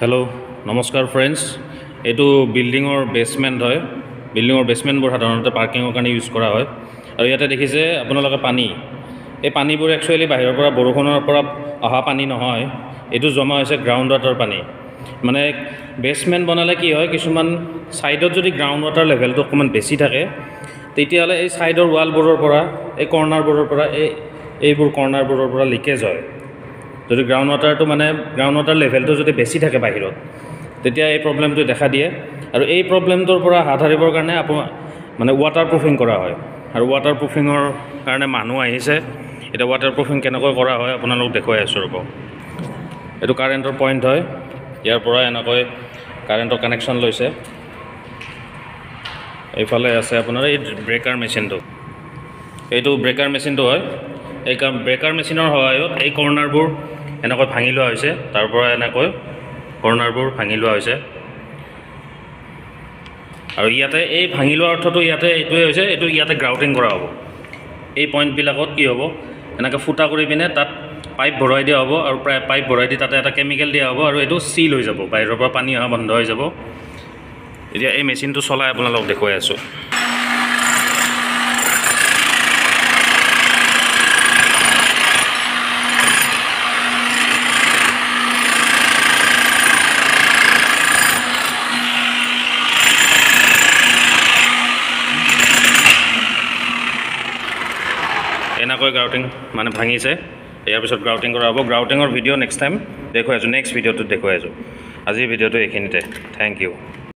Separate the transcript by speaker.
Speaker 1: Hello' নমস্কাৰ friends. এইটো বিল্ডিঙৰ বেছমেণ্ট হয়। বিল্ডিঙৰ বেছমেণ্টবোৰ সাধাৰণতে পাৰ্কিঙৰ কাৰণে ইউজ কৰা হয়। আৰু ইয়াতে দেখিছে আপোনালোকে পানী, এই পানীবোৰ একচুৱেলি বাহিৰৰ পৰা বৰষুণৰ পৰা অহা পানী নহয়, এইটো জমা হৈছে গ্ৰাউণ্ড ৱাটাৰ পানী। মানে বেছমেণ্ট বনালে কি হয়, কিছুমান ছাইডত যদি গ্ৰাউণ্ড ৱাটাৰ লেভেলটো অকণমান বেছি থাকে, তেতিয়াহ'লে এই ছাইডৰ ৱালবোৰৰ পৰা, এই কৰ্নাৰবোৰৰ পৰা, এইবোৰ কৰ্নাৰবোৰৰ পৰা লিকেজ হয়। যদি গ্ৰাউণ্ড ৱাটাৰ লেভেলটো যদি বেছি থাকে বাহিৰত, তেতিয়া এই প্ৰব্লেমটো দেখা দিয়ে। আৰু এই প্ৰব্লেমটোৰ পৰা হাত সাৰিবৰ কাৰণে ৱাটাৰ প্ৰুফিং কৰা হয়। আৰু ৱাটাৰ প্ৰুফিঙৰ কাৰণে মানুহ আহিছে। এতিয়া ৱাটাৰ প্ৰুফিং কেনেকৈ কৰা হয় আপোনালোক দেখুৱাই আছোঁ ৰ'ব। এইটো কাৰেণ্টৰ পইণ্ট হয়, ইয়াৰ পৰা এনেকৈ কাৰেণ্টৰ কানেকশ্যন লৈছে। এইফালে আছে আপোনাৰ এই ব্ৰেকাৰ মেচিনটো, এইটো ব্ৰেকাৰ মেচিনটো হয়। এই ব্ৰেকাৰ মেচিনৰ সহায়ত এই কৰ্নাৰবোৰ এনেকৈ ভাঙি লোৱা হৈছে, তাৰ পৰা এনেকৈ কৰ্নাৰবোৰ ভাঙি লোৱা হৈছে। আৰু ইয়াতে এই ভাঙি লোৱাৰ অৰ্থটো ইয়াতে এইটোৱে হৈছে, ইয়াতে গ্ৰাউটিং কৰা হ'ব। এই পইণ্টবিলাকত কি হ'ব, এনেকৈ ফুটা কৰি পিনে তাত পাইপ ভৰাই দিয়া হ'ব। আৰু পাইপ ভৰাই দি তাতে এটা কেমিকেল দিয়া হ'ব, আৰু এইটো চিল হৈ যাব, বাহিৰৰ পৰা পানী অহা বন্ধ হৈ যাব। এতিয়া এই মেচিনটো চলাই আপোনালোকক দেখুৱাই আছোঁ। এনেকৈ গ্ৰাউটিং ভাঙিছে। ইয়াৰ পিছত গ্ৰাউটিং কৰা হ'ব। গ্ৰাউটিঙৰ ভিডিঅ' নেক্সট টাইম দেখুৱাই আছোঁ, নেক্সট ভিডিঅ'টোত দেখুৱাই আছোঁ। আজিৰ ভিডিঅ'টো এইখিনিতে। Thank U.